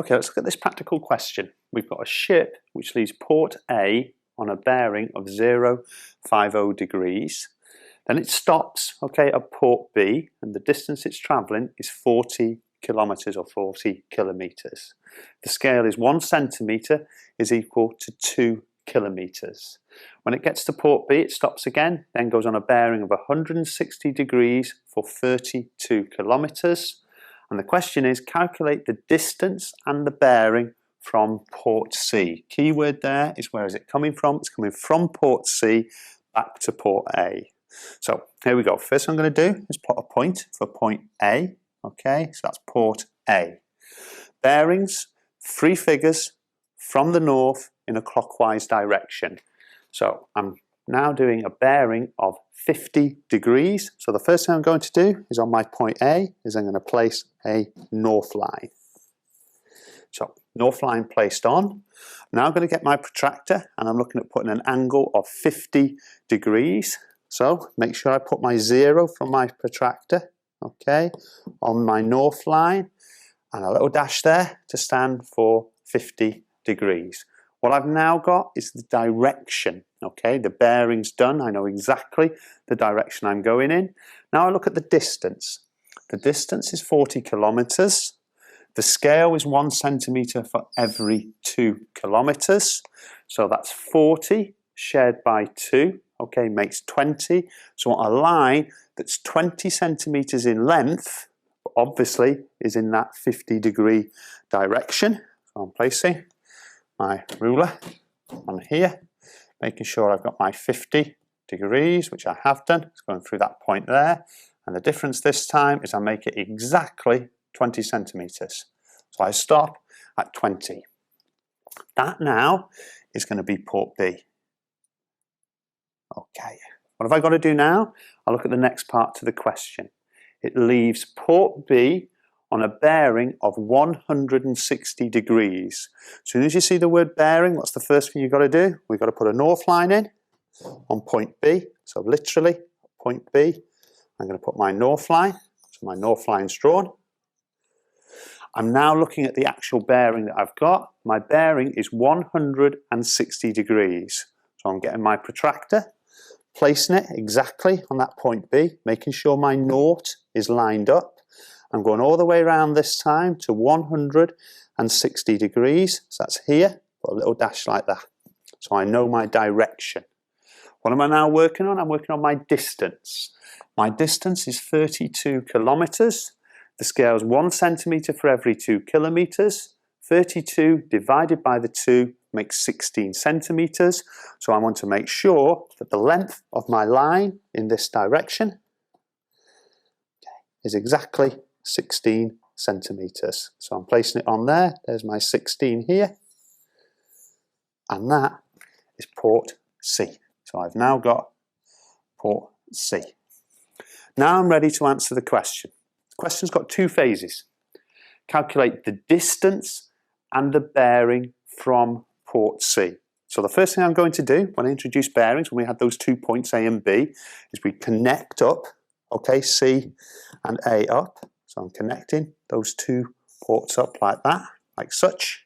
Okay, let's look at this practical question. We've got a ship which leaves port A on a bearing of 050 degrees. Then it stops, okay, at port B, and the distance it's travelling is 40 kilometres or 40 kilometres. The scale is 1 centimetre is equal to 2 kilometres. When it gets to port B, it stops again, then goes on a bearing of 160 degrees for 32 kilometres. And the question is, calculate the distance and the bearing from port C. Keyword there is, where is it coming from? It's coming from port C back to port A. So here we go. First thing I'm going to do is put a point for point A. Okay, so that's port A. Bearings, 3 figures from the north in a clockwise direction. So I'm now doing a bearing of 50 degrees. So the first thing I'm going to do is, on my point A, is I'm going to place a north line. So north line placed on. Now I'm going to get my protractor, and I'm looking at putting an angle of 50 degrees. So make sure I put my 0 from my protractor, okay, on my north line, and a little dash there to stand for 50 degrees. What I've now got is the direction, okay, the bearing's done. I know exactly the direction I'm going in. Now I look at the distance. The distance is 40 kilometres. The scale is 1 centimetre for every 2 kilometres. So that's 40 shared by 2, okay, makes 20. So I want a line that's 20 centimetres in length, but obviously is in that 50 degree direction. So I'm placing my ruler on here, making sure I've got my 50 degrees, which I have done. It's going through that point there. And the difference this time is I make it exactly 20 centimetres. So I stop at 20. That now is going to be port B. Okay, what have I got to do now? I'll look at the next part to the question. It leaves port B on a bearing of 160 degrees. As soon as you see the word bearing, what's the first thing you've got to do? We've got to put a north line in on point B. So literally, point B, I'm going to put my north line. So my north line's drawn. I'm now looking at the actual bearing that I've got. My bearing is 160 degrees. So I'm getting my protractor, placing it exactly on that point B, making sure my naught is lined up. I'm going all the way around this time to 160 degrees. So that's here, put a little dash like that. So I know my direction. What am I now working on? I'm working on my distance. My distance is 32 kilometres. The scale is 1 centimetre for every 2 kilometres. 32 divided by the 2 makes 16 centimetres. So I want to make sure that the length of my line in this direction is exactly 16 centimetres. So I'm placing it on there. There's my 16 here. And that is port C. So I've now got port C. Now I'm ready to answer the question. The question's got 2 phases. Calculate the distance and the bearing from port C. So the first thing I'm going to do when I introduce bearings, when we had those 2 points A and B, is we connect up, okay, C and A up. So I'm connecting those 2 ports up like that, like such.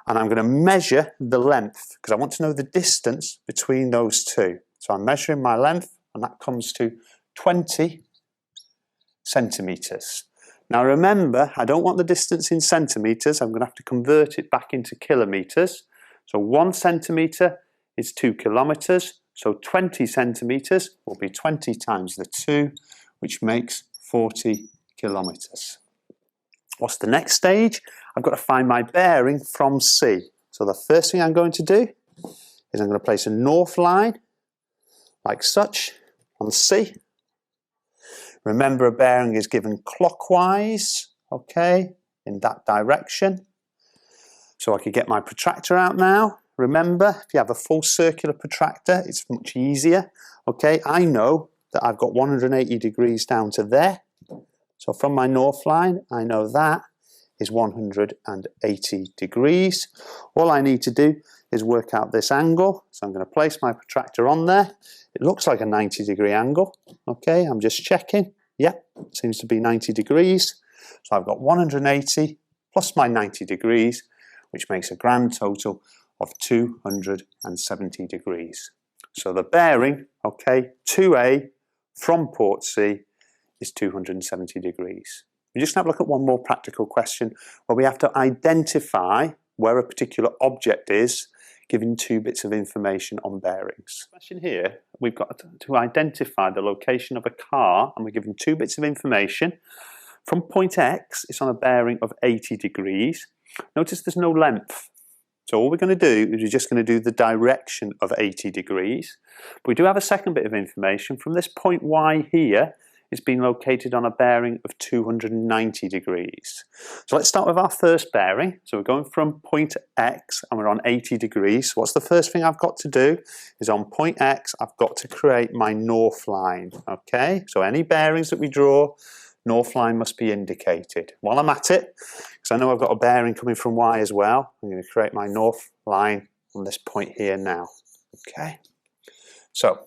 And I'm going to measure the length, because I want to know the distance between those 2. So I'm measuring my length, and that comes to 20 centimetres. Now remember, I don't want the distance in centimetres. I'm going to have to convert it back into kilometres. So 1 centimetre is 2 kilometres. So 20 centimetres will be 20 times the 2, which makes 40 kilometres. What's the next stage? I've got to find my bearing from C. So the first thing I'm going to do is I'm going to place a north line, like such, on C. Remember, a bearing is given clockwise, okay, in that direction. So I could get my protractor out now. Remember, if you have a full circular protractor, it's much easier. Okay, I know that I've got 180 degrees down to there. So from my north line, I know that is 180 degrees. All I need to do is work out this angle. So I'm going to place my protractor on there. It looks like a 90-degree angle. Okay, I'm just checking. Yeah, seems to be 90 degrees. So I've got 180 plus my 90 degrees, which makes a grand total of 270 degrees. So the bearing, okay, 2A from port C is 270 degrees. We're just going to have a look at one more practical question where we have to identify where a particular object is given 2 bits of information on bearings. Question here, we've got to identify the location of a car and we're given 2 bits of information. From point X, it's on a bearing of 80 degrees. Notice there's no length. So all we're going to do is we're just going to do the direction of 80 degrees. But we do have a second bit of information. From this point Y here, it's been located on a bearing of 290 degrees. So let's start with our first bearing. So we're going from point X and we're on 80 degrees. So what's the first thing I've got to do is on point X, I've got to create my north line. Okay, so any bearings that we draw, north line must be indicated. While I'm at it, because I know I've got a bearing coming from Y as well, I'm going to create my north line on this point here now. Okay, so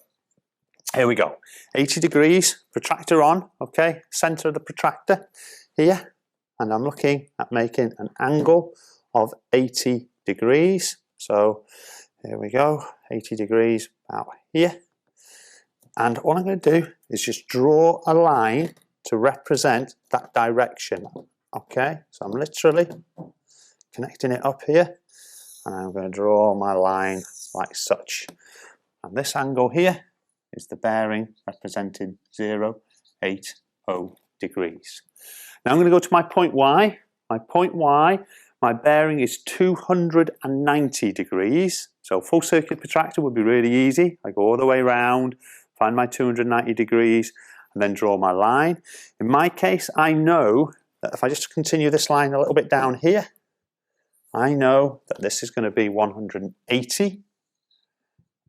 here we go. 80 degrees, protractor on, okay, center of the protractor here, and I'm looking at making an angle of 80 degrees. So here we go, 80 degrees about here. And what I'm going to do is just draw a line to represent that direction. Okay, so I'm literally connecting it up here, and I'm going to draw my line like such. And this angle here is the bearing representing 080 degrees. Now I'm going to go to my point Y. My point Y, my bearing is 290 degrees. So full circular protractor would be really easy. I go all the way around, find my 290 degrees, and then draw my line. In my case, I know that if I just continue this line a little bit down here, I know that this is going to be 180.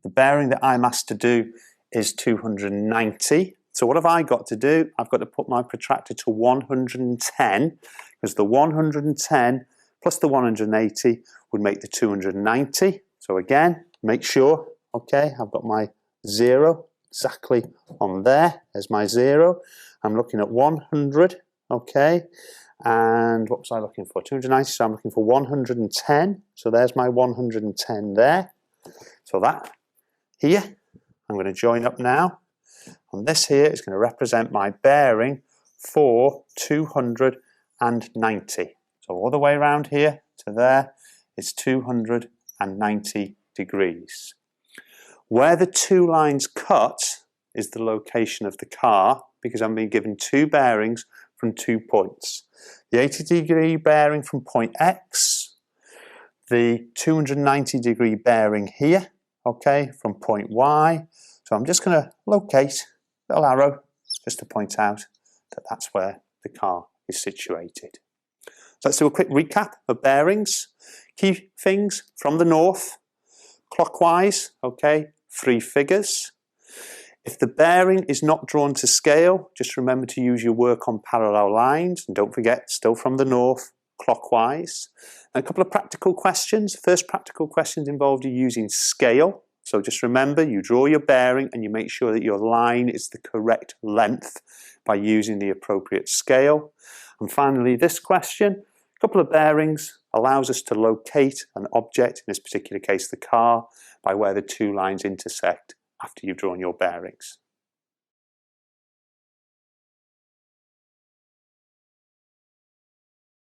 The bearing that I'm asked to do is 290. So what have I got to do? I've got to put my protractor to 110, because the 110 plus the 180 would make the 290. So again, make sure, okay, I've got my 0 exactly on there. There's my 0. I'm looking at 100, okay, and what was I looking for? 290, so I'm looking for 110. So there's my 110 there. So that here, I'm going to join up now, and this here is going to represent my bearing for 290. So all the way around here to there is 290 degrees. Where the 2 lines cut is the location of the car, because I'm being given 2 bearings from 2 points. The 80 degree bearing from point X, the 290 degree bearing here, okay, from point Y. So I'm just going to locate a little arrow just to point out that that's where the car is situated. So let's do a quick recap of bearings. Key things from the north, clockwise, okay, 3 figures. If the bearing is not drawn to scale, just remember to use your work on parallel lines, and don't forget, still from the north, clockwise. And a couple of practical questions. First practical questions involved you using scale. So just remember, you draw your bearing and you make sure that your line is the correct length by using the appropriate scale. And finally, this question, a couple of bearings allows us to locate an object, in this particular case the car, by where the 2 lines intersect after you've drawn your bearings.